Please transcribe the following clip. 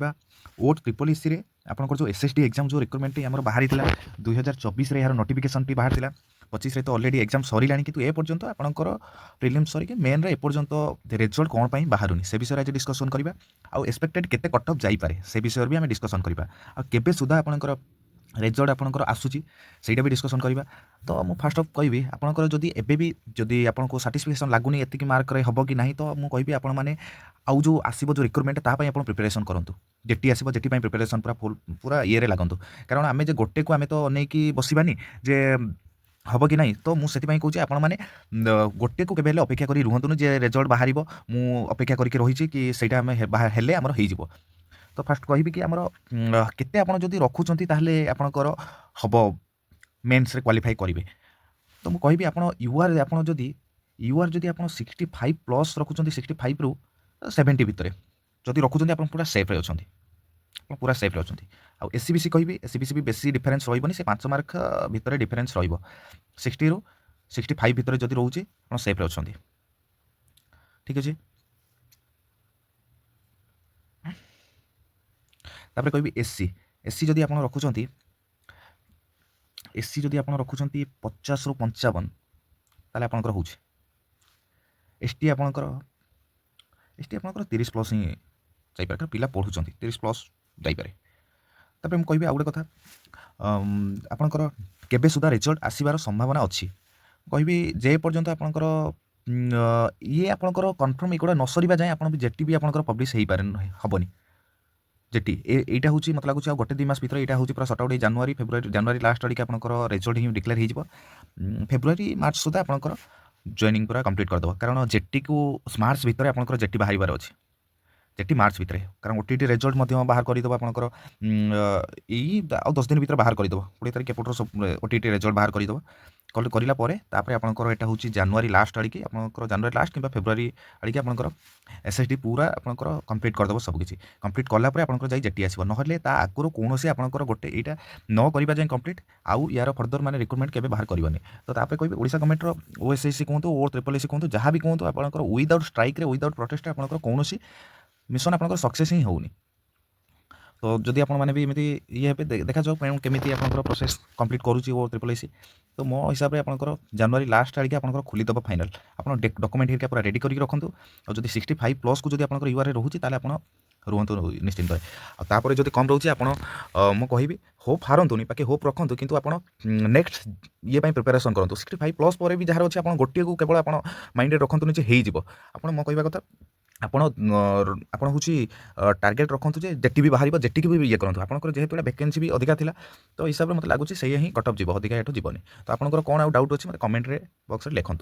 ओट triple AC आपंकर जो SSD exam जो रिक्रुटमेंट आम बाहरी 2024 यार नोटिफिकेशन टी बाहर 25 तो अलरेडी एग्जाम सरिला कि एपर्यंत आपंकर प्रिलिम सरिक मेन एपर्यंत रिजल्ट कौन पर बाहरुनी से विषय आज डिस्कसन करवा आउ एक्सपेक्टेड केते कट ऑफ जाइपारे से विषय भी आम डिस्कसन करवा आ केबे सुधा आपंकर रिजल्ट आपंकर आसूची ସେଇଟା भी डिस्कसन करवा तो मु फास्ट अफ कहि आपंकर जदि एबे भी जदि आपको साटिस्फैक्शन लगुनि एतिक मार्क रे हबो कि नहीं तो मु कहि आपण माने आउ जो आसीबो जो रिक्रुटमेंट ता पई आपण प्रिपरेशन करंतु जेटी आसीबो जेटी पई प्रिपरेशन पूरा ये रे लागंतु कारण आमे जे गोटे को आमे तो नै कि बसिबानी जे हब कि नहीं तो मुझे कहूँ आपण मैंने गोटे को केबे अपेक्षा करी रुहतुनि जे रिजल्ट बाहर मु अपेक्षा करके रही कि सहीटा हेले आमर हो तो फास्ट कहि कि आमर केते आपण जदि रखुचंती ताहले आपणकर हब मेन्स रे क्वालिफाई करेंगे तो मुझे कहि आपण यूआर आपण जदि आपण 65 प्लस रखुचंती 65 रु 70 भितर जदि रखुचंती आपण पूरा सेफ रे अछंती पूरा सेफ रे अछंती आ एससीबीसी कहि एससीबीसी भी बेसी डिफरेंस रहिबनी से 5 मार्क भितर डिफरेंस रहिबो 60 रु 65 भितर जदि रहउची आपण सेफ रे अछंती ठीक अछि तापर कहि एससी एससी जदि आपण रखुचंती एससी जदि आपण रखुचंती 50 रु 55 ताले आपनकर होउची एसटी आपनकर 30 प्लस ही जाइपारे पिला पढ़ुचंती 30 प्लस जाइपारे तापर हम कहि आ गोटे कथा आपनकर केबे सुधा रिजल्ट आसीबार संभावना अछि कहि जे पर्यंत आपनकर ये आपनकर कन्फर्म एगुड़ा न सरिबा जाय आपन जेटी भी आपनकर पब्लिश हेई पारे हबनी जेटी एटा होची मत लागुची आ गोटे 2 मास भीतर एटा होची पूरा सट आउट जनवरी लास्ट आड़ी आपनकर रिजल्ट ही डिक्लेयर हो जिवो फेब्रुआरी मार्च सुधा आपनकर जॉइनिंग पूरा कंप्लीट कर दो कारण जेटी को मार्च भीतर आपनकर जेटी बाहर अच्छी जेटी मार्च भीतर कारण ओटीटी रिजल्ट बाहर करदेव आपंकर यही 10 दिन भीतर बाहर करदेव 20 तारीख एपटर ओटीटी रिजल्ट बाहर करदेव कला आपंकर यहाँ हूँ जनवरी लास्ट आड़िकी आप जनवरी लास्ट कि फेब्रुआरी आड़िकी आपंकर एसएसडी पूरा आपंकर कंप्लीट करदेव सबकि कंप्लीट कलापर आप जेटी आसो ना आगुरी कौन से आपंकर गोटे यहाँ न करवा जाए कंप्लीट आउ यार फर्दर माने रिक्रुटमेंट केबे बाहर करवानी तो तापर कहि ओडिशा गवर्नमेंट ओएसएससी कहतु ओ ट्रिपल एससी कहतु जहाँ भी कहतु आपंकर विदाउट स्ट्राइक विदाउट प्रोटेस्ट आपंकर कौन मिशन आपंकर सक्सेस ही होनी तो जदि आप मैंने भी एमती ये देखा जाओ केमी आप प्रोसेस कंप्लीट करुच्ची ओ ट्रिपल एससी तो मो हिसाब से आपंकर जनवरी लास्ट आड़िके आपंकर खोलीदेव फाइनाल आप डॉक्यूमेंट हिरिका पूरा रेडी करके रखुँ और जब 65 प्लस को जब आप यूआर रोचे आप रुहतु निश्चिंत तापर जब कम रोचे आप मुझे होप हारतुनि बाकी होप रखु किंतु आप नेक्स्ट ये प्रिपेरेसन करूँ 65 प्लस पर भी जहाँ अच्छे आप गोटे को केवल आप माइंड रखुनि हो आप कहवा कथा आपण हूँ टार्गेट रखुँ जेटी भी बाहर जेटी भी ये करूँ आपंकर जेहेतु वैकेंसी भी अधिका था तो हिसाब से मतलब लगुच से ही कट अफ जीव अधिका एठू जीवनी तो आपंकर कौन आउ डाउट अच्छी मतलब कमेंट बॉक्स में लिखुँ।